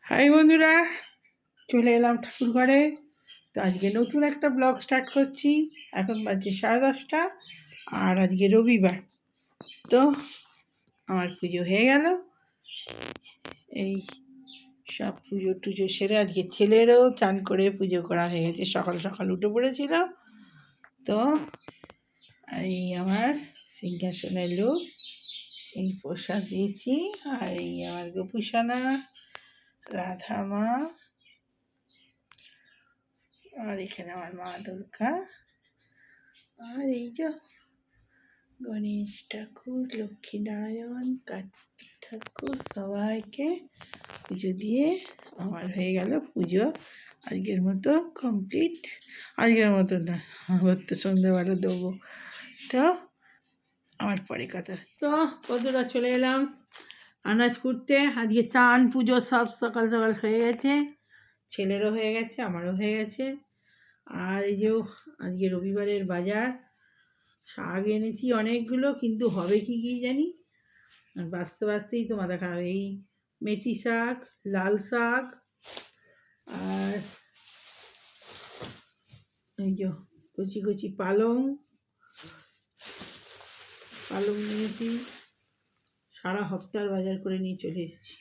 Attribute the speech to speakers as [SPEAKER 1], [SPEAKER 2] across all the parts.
[SPEAKER 1] High বন্ধুরা, চলে এলাম ঠাকুর ঘরে। তো আজকে নতুন একটা ব্লগ স্টার্ট করছি। এখন বাজে 10:30 আর আজকে রবিবার। তো আমার পুজো হয়ে গেল। এই সব পুজো টুজো সেরে আজকে ছেলেরও চান করে পুজো করা হয়ে গেছে। সকাল সকাল উঠে পড়েছিল। তো এই আমার সিংহাসনের লোক, এই প্রসাদ দিয়েছি। আর এই আমার গোপুসানা, রাধা মা, আর এখানে আমার মা দুর্গা, আর এই যে গণেশ ঠাকুর, লক্ষ্মী নারায়ণ, কার্তিক ঠাকুর, সবাইকে পুজো দিয়ে আমার হয়ে গেল পুজো আজকের মতো কমপ্লিট। আজকের মতো না, আবার তো সন্ধ্যাবেলা দেবো। তো আমার পরে কথা। তো বন্ধুরা, চলে এলাম আনাজ কুটতে। আজকে চান পুজো সব সকাল সকাল হয়ে গেছে। ছেলেরও হয়ে গেছে, আমারও হয়ে গেছে। আর এই যে আজকে রবিবারের বাজার, শাক এনেছি অনেকগুলো, কিন্তু হবে কি কি জানি। আর বাঁচতে বাঁচতেই তো মাথা খারাপ। এই মেথি শাক, লাল শাক, আর এই যে কচি কচি পালং নিয়েছি। সারা হপ্তার বাজার করে নিয়ে চলে এসেছি,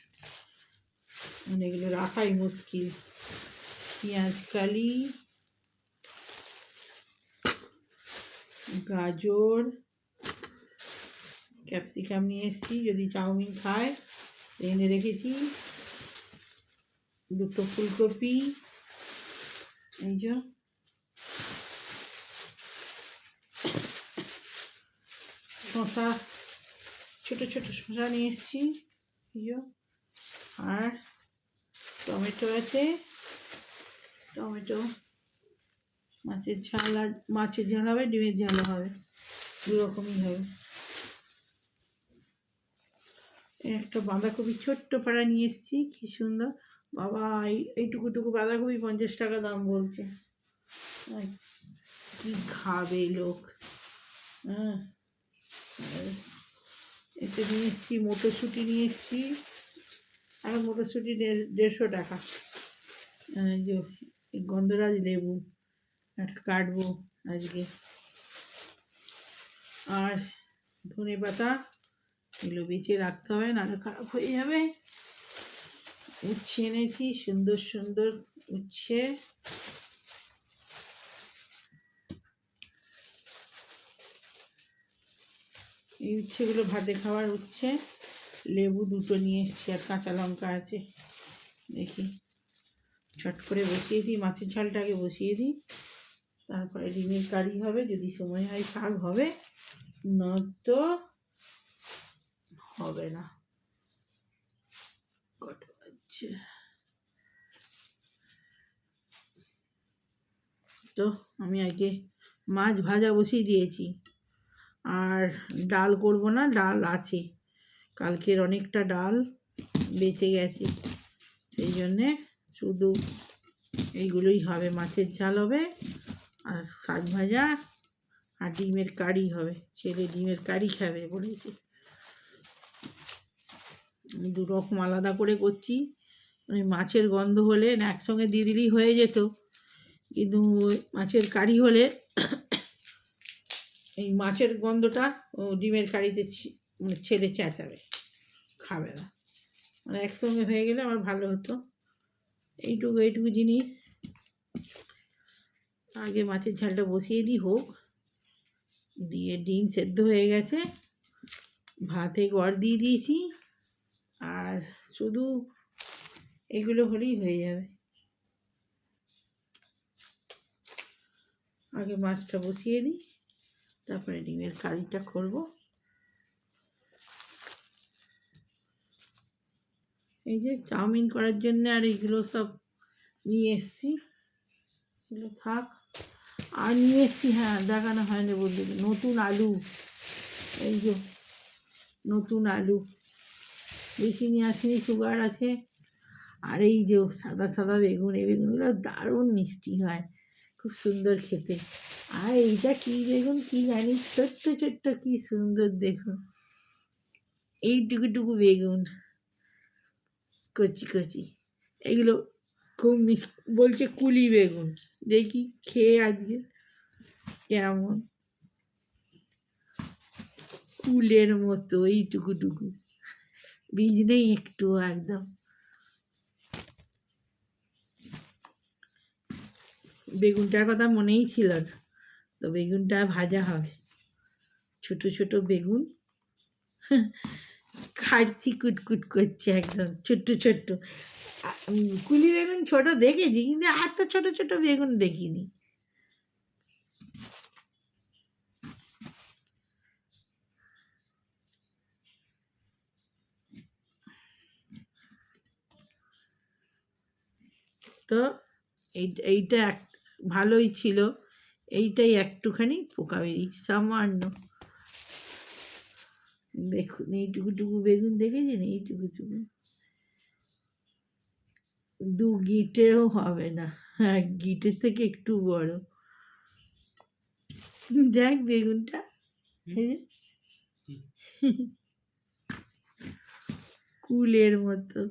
[SPEAKER 1] মানে এগুলো রাখাই মুশকিল। পেঁয়াজ কালি, গাজর, ক্যাপসিকাম নিয়ে এসেছি, যদি চাউমিন খায় এনে রেখেছি। দুটো ফুলকপি, এই যে শসা, ছোটো ছোটো শসা নিয়ে এসেছি, এই যে। আর টমেটো আছে, টমেটো, মাছের ঝাল, আর মাছের ঝাল হবে, ডিমের ঝালও হবে, দু রকমই হবে। একটা বাঁধাকপি ছোট্ট পাড়া নিয়ে এসেছি, কি সুন্দর বাবা! এইটুকুটুকু বাঁধাকপি 50 টাকা দাম বলছে। কি খাবে লোক। হ্যাঁ, এতে নিয়ে এসেছি মটরশুঁটি নিয়ে এসেছি। আর মটরশুঁটি 150 টাকা। যে গন্ধরাজ লেবু একটা কাটবো আজকে। আর ধনে পাতা, এগুলো বেঁচে রাখতে হবে, নাহলে খারাপ হয়ে যাবে। উচ্ছে এনেছি, সুন্দর সুন্দর উচ্ছে। এই উচ্ছেগুলো ভাতে খাওয়ার উচ্ছে। লেবু দুটো নিয়ে এসেছি, আর কাঁচা লঙ্কা আছে। দেখি ছট করে বসিয়ে দিই, মাছের ঝালটা আগে বসিয়ে দিই, তারপরে ডিমের কারি হবে, যদি সময় হয় শাক হবে, নয়তো হবে না। তো আমি আগে মাছ ভাজা বসিয়ে দিয়েছি। আর ডাল করব না, ডাল আছে, কালকের অনেকটা ডাল বেঁচে গেছে, সেই জন্যে শুধু এইগুলোই হবে। মাছের ঝাল হবে, আর শাক ভাজা, আর ডিমের কারি হবে। ছেলে ডিমের কারি খাবে বলেছে। দু রকম আলাদা করে করছি, মানে মাছের গন্ধ হলে না একসঙ্গে দিয়ে দিলেই হয়ে যেত, কিন্তু মাছের কারি হলে এই মাছের গন্ধটা ও ডিমের কারিতে মানে ছেলে চেঁচাবে, খাবে না। মানে একসঙ্গে হয়ে গেলে আমার ভালো হতো। এইটুকু জিনিস আগে মাছের ঝালটা বসিয়ে দিই, হোক। দিয়ে ডিম সেদ্ধ হয়ে গেছে, ভাতে গড় দিয়ে দিয়েছি, আর শুধু এগুলো হলেই হয়ে যাবে। আগে মাছটা বসিয়ে দিই, তারপরে ডিমের কারিটা করব। এই যে চাউমিন করার জন্য আর এইগুলো সব নিয়ে এসছি, এগুলো থাক। আর নিয়ে এসছি, হ্যাঁ দেখানো হয়নি বলতে, নতুন আলু। এই যে নতুন আলু, বেশি নিয়ে আসিনি, সুগার আছে। আর এই যে সাদা সাদা বেগুন, এই বেগুনগুলো দারুণ মিষ্টি হয়, খুব সুন্দর খেতে। আর এইটা কি বেগুন কি জানি, ছোট্ট ছোট্ট, কি সুন্দর দেখুন। এইটুকুটুকু বেগুন, কচি কচি, এগুলো খুব বলছে কুলি বেগুন, দেখি খেয়ে আজকে কেমন। কুলের মতো এইটুকুটুকু, বীজ নেই একটু একদম। বেগুনটার কথা মনেই ছিল না, তো বেগুনটা ভাজা হবে। ছোট ছোট বেগুন খাচ্ছি, কুটকুট করছে একদম ছোট্ট ছোট্ট। কুলি বেগুন ছোট দেখেছি, কিন্তু এত ছোট ছোট বেগুন দেখিনি। তো এইটা ভালোই ছিল, এইটাই একটুখানি পোকা বেরিয়েছে সামান্য। দেখুন এইটুকুটুকু বেগুন দেখেছেন, এইটুকুটুকু 2 গিটেরও হবে না, হ্যাঁ গিটের থেকে একটু বড়। যাক বেগুনটা কুলের মতো।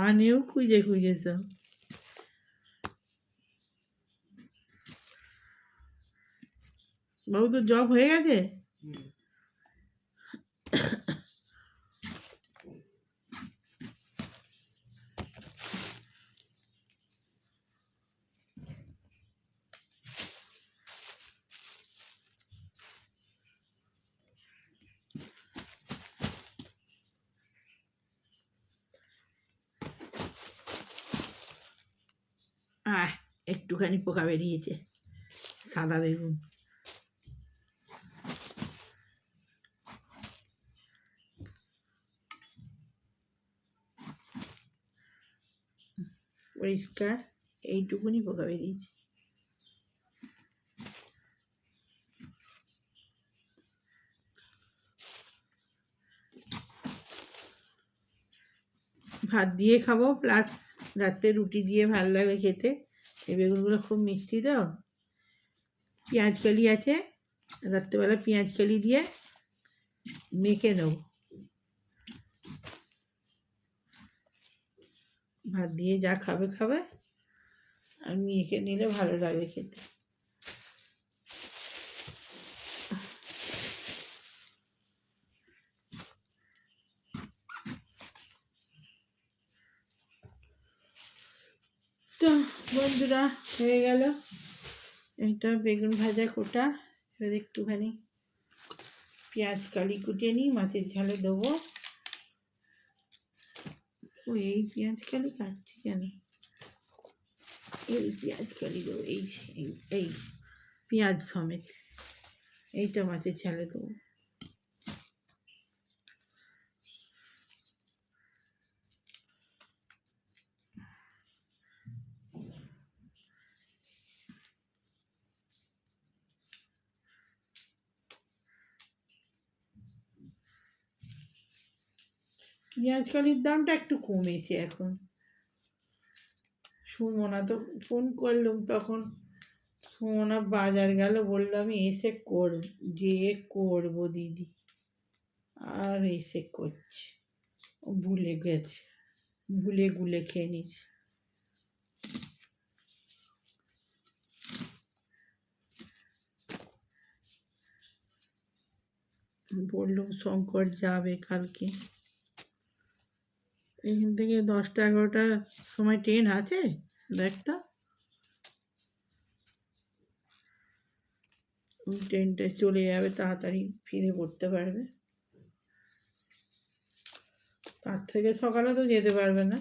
[SPEAKER 1] আনেও খুঁজে খুঁজে সব। বাবু তো জব হয়ে গেছে। একটুখানি পোকা বেরিয়েছে, সাদা বেগুন। পরিষ্কার, এইটুকুনি পোকা বেরিয়েছে। ভাত দিয়ে খাবো, প্লাস রাতে রুটি দিয়ে ভালো লাগবে খেতে। এই বেগুনগুলো খুব মিষ্টি, তো পেঁয়াজ কালি আছে, রাত্রেবেলা পেঁয়াজ কালি দিয়ে মেখে নেব, ভাত দিয়ে যা খাবে খাবে, আর মেখে নিলে ভালো লাগবে খেতে। তো বন্ধুরা, হয়ে গেল এটা বেগুন ভাজা কোটা। এবার একটুখানি পেঁয়াজ কালি কুটিয়ে নিই, মাছের ঝালে দেবো। ও এই পেঁয়াজ কালি কাটছি কেন, এই পেঁয়াজ কালি দেবো, এই পেঁয়াজ সমেত এইটা মাছের ঝালে দেবো। পেঁয়াজ কালির দামটা একটু কমেছে এখন। সুমনা তো ফোন করলাম, তখন সুমনা বাজার গেল, বললো আমি এসে করবো দিদি, আর এসে করছে। ও ভুলে গেছে, গুলে খেয়ে নিচ্ছে। বললুম শঙ্কর যাবে কালকে, এখান থেকে 10টা 11টার সময় ট্রেন আছে, দেখতো ট্রেনটা চলে যাবে, তাড়াতাড়ি ফিরে পড়তে পারবে। তার থেকে সকালে তো যেতে পারবে না।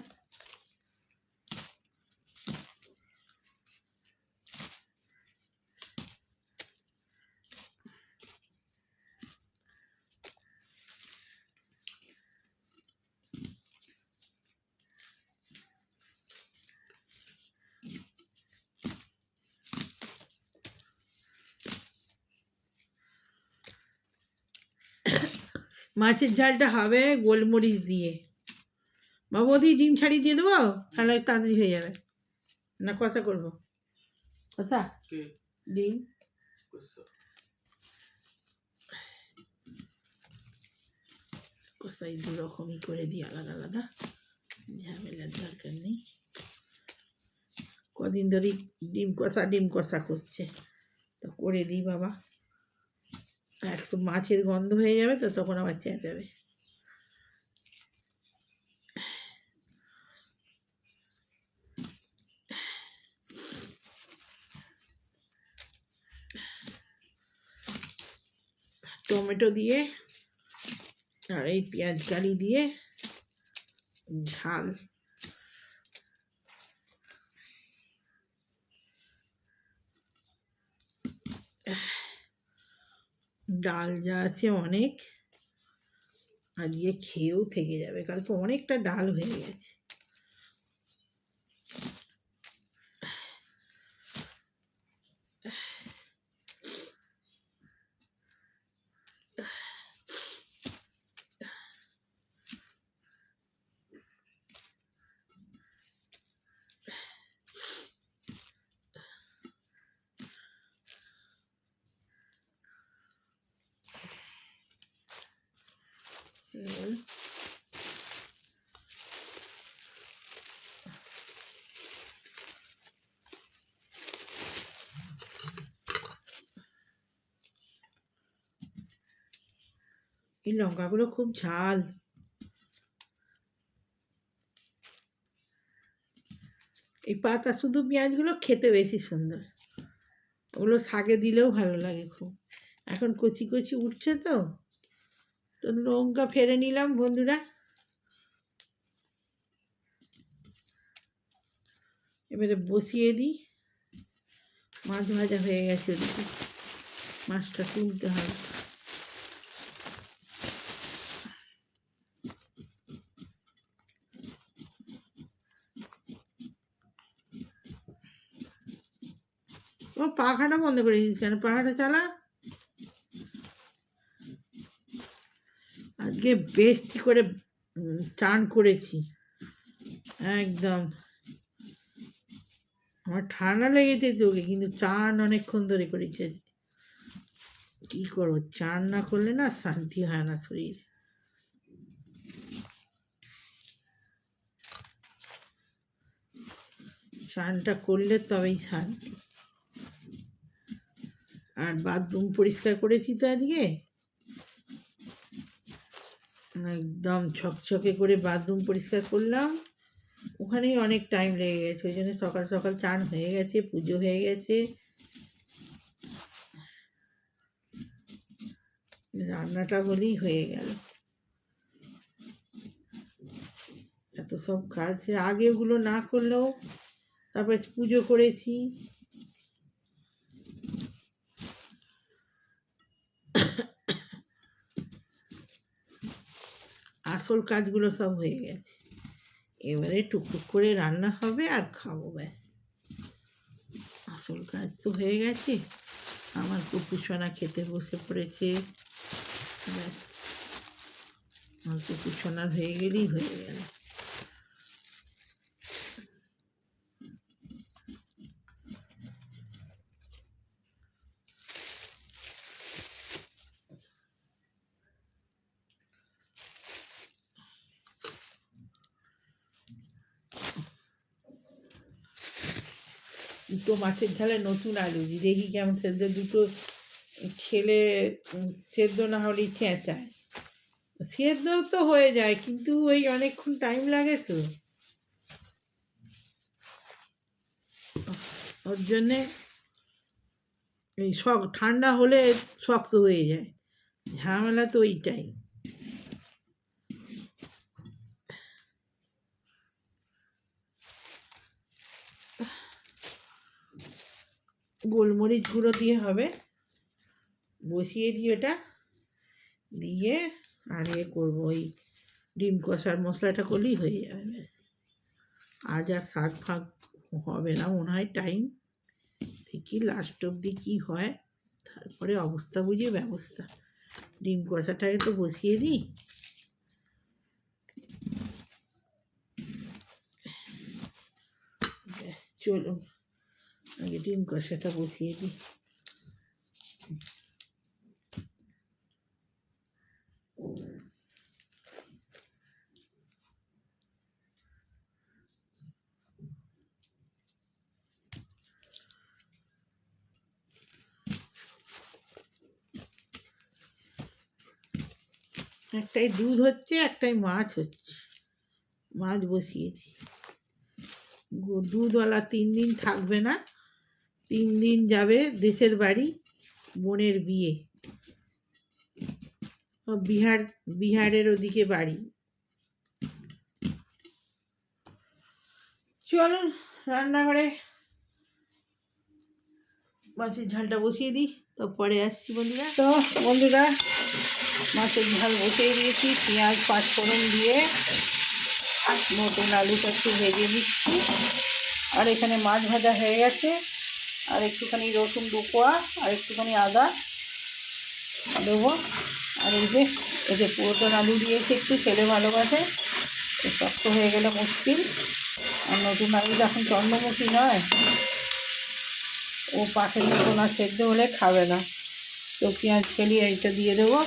[SPEAKER 1] মাছের ঝালটা হবে গোলমরিচ দিয়ে। বাবু ওদি ডিম ছাড়িয়ে দিয়ে দেবো, তাহলে তাড়াতাড়ি হয়ে যাবে। না কষা করবো, কষা ডিম। কষাই দু রকমই করে দিই, আলাদা আলাদা, ঝামেলার দরকার নেই। কদিন ধরেই ডিম কষা করছে, তো করে দিই বাবা। একশো মাছের গন্ধ হয়ে যাবে তো তখন আবার চেঁচাবে। টমেটো দিয়ে আর এই পেঁয়াজ কালি দিয়ে ঝাল, ডাল যা আছে অনেক, আজকে খেয়েও থেকে যাবে, কালকে অনেকটা ডাল হয়ে গেছে। এই লঙ্কাগুলো খুব ঝাল। এই পাতা শুধু পেঁয়াজগুলো খেতে বেশি সুন্দর, ওগুলো শাকে দিলেও ভালো লাগে খুব। এখন কচি কচি উঠছে তো, তো লঙ্কা ফেলে নিলাম বন্ধুরা। এবারে বসিয়ে দিই, মাছ ভাজা হয়ে গেছে, ওদিকে মাছটা তুলতে হবে। ও পাখাটা বন্ধ করে দিস কেন? পাখাটা চালা। আজকে বেশি করে চান করেছি একদম। আমার ঠান্ডা লেগেছে চোখে, কিন্তু চান অনেকক্ষণ ধরে করেছে। কি করবো, চান না করলে না শান্তি হয় না শরীর। চানটা করলে তবেই শান্তি। আর বাথরুম পরিষ্কার করেছি তো আজকে, একদম ছকছকে করে বাথরুম পরিষ্কার করলাম। ওখানেই অনেক টাইম লেগে গেছে, ওই জন্য সকাল সকাল চান হয়ে গেছে, পুজো হয়ে গেছে, রান্নাটা হলেই হয়ে গেল। এত সব কাজ আগে ওগুলো না করলেও, তারপরে পুজো করেছি। আসল কাজগুলো সব হয়ে গেছে, এবারে টুকটুক করে রান্না হবে আর খাবো, ব্যাস। আসল কাজ তো হয়ে গেছে। আমার কুকুরসোনা খেতে বসে পড়েছে, ব্যাস। আমার কুকুরসোনার হয়ে গেলেই হয়ে গেল। দুটো মাছের ঝালে নতুন আলু দেখি কেমন সেদ্ধ। দুটো ছেলে সেদ্ধ না হলেই চেঁচায়। সেদ্ধ তো হয়ে যায়, কিন্তু ওই অনেকক্ষণ টাইম লাগে তো, ওর জন্যে এই ঠান্ডা হলে শক্ত হয়ে যায়, ঝামেলা তো ওইটাই। গোলমরিচ গুঁড়ো দিয়ে হবে, বসিয়ে দিয়ে ওটা দিয়ে আর করবো, ওই ডিম কষার মশলাটা করলেই হয়ে যাবে, ব্যাস। আজ আর শাক ফাক হবে না মনে হয়, টাইম দেখি লাস্ট অবধি কী হয়, তারপরে অবস্থা বুঝে ব্যবস্থা। ডিম কষাটাকে তো বসিয়ে দিই। ব্যাস, চলুন আগে ডিম কষাটা বসিয়ে দিই। একটাই দুধ হচ্ছে, একটাই মাছ হচ্ছে। মাছ বসিয়েছি। দুধওয়ালা 3 দিন থাকবে না, 3 দিন যাবে দেশের বাড়ি, বোনের বিয়ে। বিহারের ওদিকে বাড়ি। চলুন রান্নাঘরে মাছের ঝালটা বসিয়ে দিই, তো পরে আসছি বন্ধুরা। তো বন্ধুরা, মাছের ঝাল বসিয়ে দিয়েছি, পেঁয়াজ পাঁচফোড়ন দিয়ে নতুন আলুটা একটু ভেজে দিচ্ছি। আর এখানে মাছ ভাজা হয়ে গেছে, আর একটুখানি রসুন 2 কোয়া আর একটুখানি আদা দেবো। আর এই যে পুরোটা আলু দিয়েছি, একটু ছেলে ভালোবাসে, শক্ত হয়ে গেলে মুশকিল। আর নতুন আলু যখন চন্দ্রমুখী নয়, ও পাখের মতো না, সেদ্ধ হলে খাবে না। তো পেঁয়াজ ফেলিয়ে এইটা দিয়ে দেবো।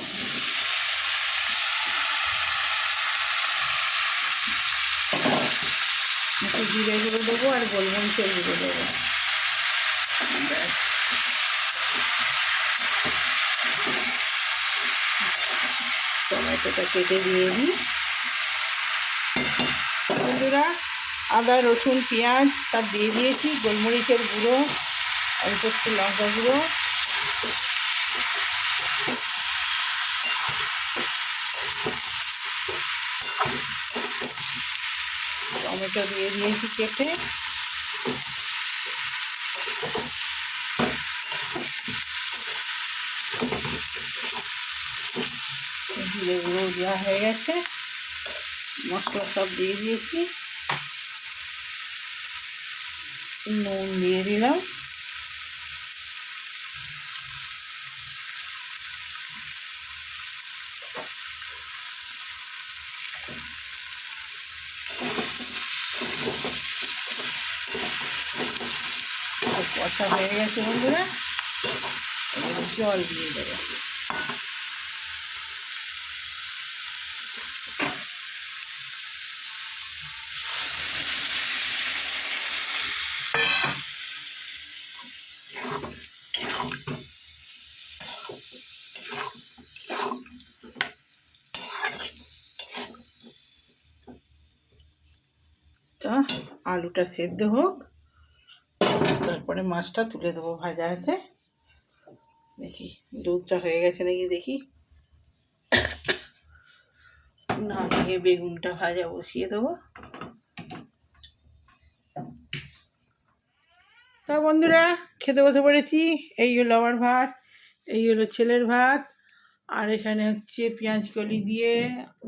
[SPEAKER 1] একটু জিরে গুঁড়ো দেবো আর গোলমরিচের গুঁড়ো দেবো। টমেটোটা কেটে দিয়ে দিই। বন্ধুরা, আদা রসুন পেঁয়াজ সব দিয়ে দিয়েছি, গোলমরিচের গুঁড়ো, অল্প একটু লঙ্কা গুঁড়ো, টমেটো দিয়ে দিয়েছি কেটে। জিরে গুঁড়ো দেওয়া হয়ে গেছে, মশলা সব দিয়ে দিয়েছি, নুন দিয়ে দিলাম। কষা হয়ে গেছে বন্ধুরা, জল দিয়ে দেবো। তা আলুটা সেদ্ধ হোক, তারপরে মাছটা তুলে দেবো। ভাজা আছে, দেখি দুধটা হয়ে গেছে নাকি দেখি। না দিয়ে বেগুনটা ভাজা বসিয়ে দেবো। তা বন্ধুরা, খেতে বসে পড়েছি। এই হলো আমার ভাত, এই হলো ছেলের ভাত। আর এখানে হচ্ছে পেঁয়াজ কলি দিয়ে,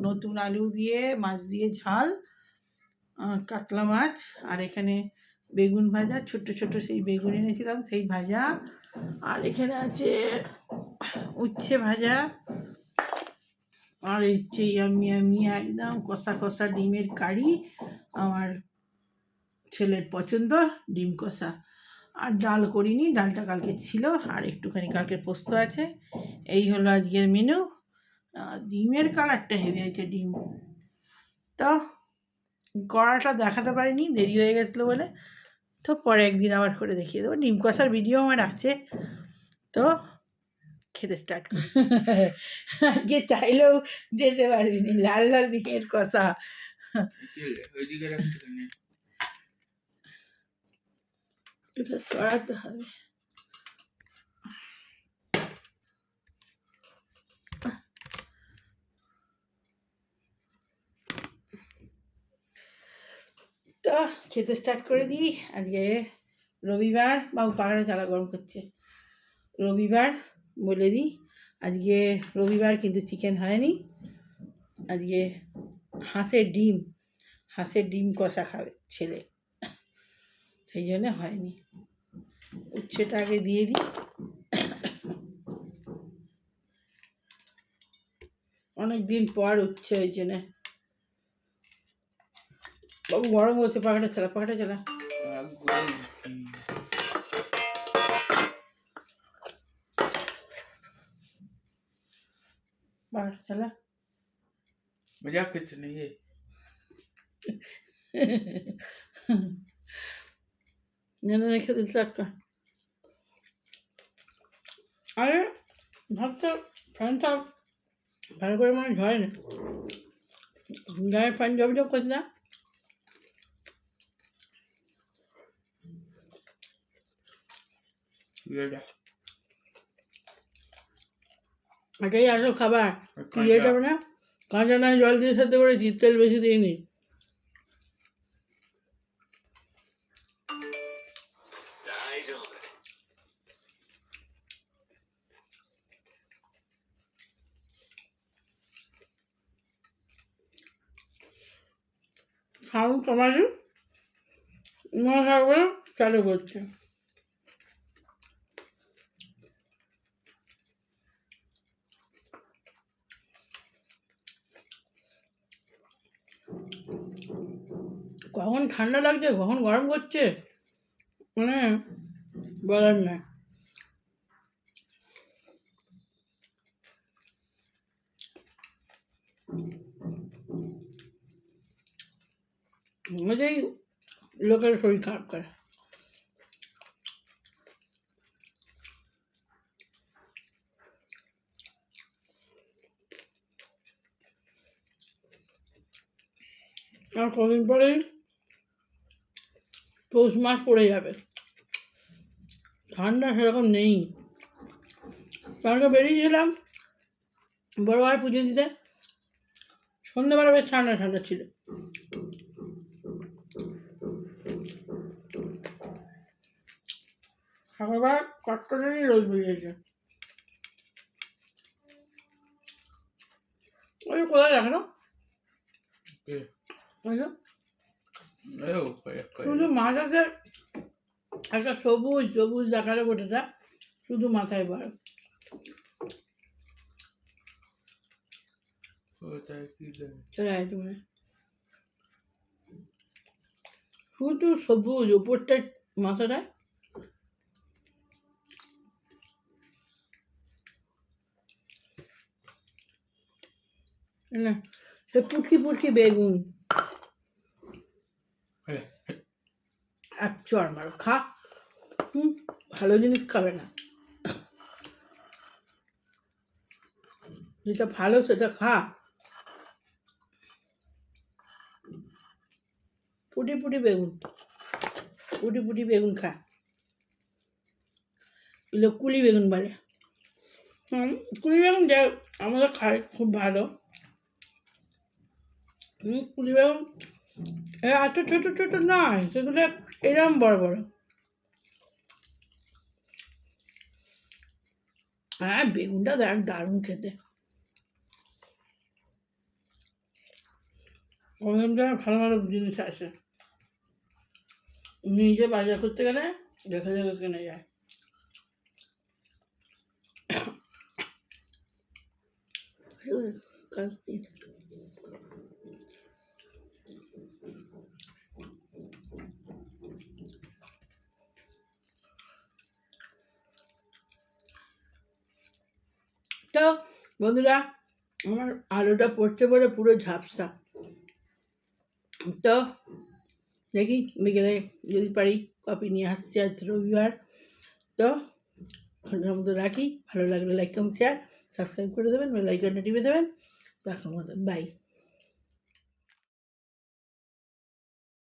[SPEAKER 1] নতুন আলু দিয়ে, মাছ দিয়ে ঝাল, কাতলা মাছ। আর এখানে বেগুন ভাজা, ছোট ছোট সেই বেগুন এনেছিলাম সেই ভাজা। আর এখানে আছে উচ্ছে ভাজা। আর হচ্ছে ইয়ামি একদম কষা কষা ডিমের কারি, আমার ছেলের পছন্দ ডিম কষা। আর ডাল করিনি, ডালটা কালকে ছিল, আর একটুখানি কালকে পোস্ত আছে। এই হলো আজকের মেনু। ডিমের কালারটা হেভি হয়েছে ডিম। তো কড়াটা দেখাতে পারিনি, দেরি হয়ে গেছিলো বলে। তো পরে একদিন আবার করে দেখিয়ে দেবো। ডিম কষার ভিডিও আমার আছে। তো খেতে স্টার্ট করি। আজকে চাইলেও যেতে পারবি নি, লাল লাল ডিমের কষা। এটা সরাতে হবে। তো খেতে স্টার্ট করে দিই। আজকে রবিবার, বাবু পাখাটা চালা, গরম করছে। রবিবার বলে দিই, আজকে রবিবার কিন্তু চিকেন হয়নি। আজকে হাঁসের ডিম কষা খাবে ছেলে, সেই জন্য হয়নি। উচ্ছেটা আগে দিয়ে দিই, অনেক দিন পর উচ্ছে, ওই জন্যে। বাবু গরম হচ্ছে, পাখাটা চালা, পাখাটা চালা। पागल चला
[SPEAKER 2] मजाक कुछ नहीं है।
[SPEAKER 1] नहीं खेते स्टार्ट कर। अरे भात फैनটা ভালো করে মনে ঝরে না, গায়ে পানি জব জব করছে না।
[SPEAKER 2] এটা
[SPEAKER 1] এটাই আসল খাবার। কি
[SPEAKER 2] কাঁচা।
[SPEAKER 1] এটা না, কাঁচা না জল দিয়ে সাথে করেছি, তেল বেশি দিইনি। সাউন্ড কমালি মনে থাকবে চালু করছে। কখন ঠান্ডা লাগছে কখন গরম করছে মানে বলার না। মজাই লোকের শরীর খারাপ করে। আর কদিন পরেই পৌষ মাস পড়ে যাবে, ঠান্ডা সেরকম নেই। কালকে বেরিয়েছিলাম বড় ভাই পুজো দিতে, সন্ধ্যেবেলা বেশ ঠান্ডা ঠান্ডা ছিল। সকালবেলা কটকটানি রোদ বেরিয়েছে। ওই কোথায় দেখানো শুধু মাথাতে একটা সবুজ সবুজ দেখালো গোটাটা, শুধু মাথায় পড়ে। চলে আসে তুমি, শুধু সবুজ উপরটা মাথাটা। না সে পুটকি পুটকি বেগুন এক চর মারো খা। ভালো জিনিস খাবে না, যেটা ভালো সেটা খা। পুটি পুটি বেগুন, পুটি পুটি বেগুন খা। এগুলো কুলি বেগুন বলে। কুলি বেগুন যা আমরা খাই খুব ভালো। কুলি বেগুন এত ছোটো ছোটো নয়, সেগুলো এরকম বড় বড়। হ্যাঁ বেগুনটা দেখ দারুণ খেতে। ওরকম জায়গায় ভালো ভালো জিনিস আসে, নিজে বাজার করতে গেলে দেখে দেখে কেনা যায়। তো বন্ধুরা আমার আলুটা পড়তে পড়ে পুরো ঝাপসা। তো দেখি বিকেলে যদি পারি কপি নিয়ে আসছি, আজ রবিবার। তো এখনের মতো রাখি, ভালো লাগলে লাইক কমেন্ট শেয়ার সাবস্ক্রাইব করে দেবেন, বেল আইকনটা টিপে দেবেন। তো এখন মতো বাই।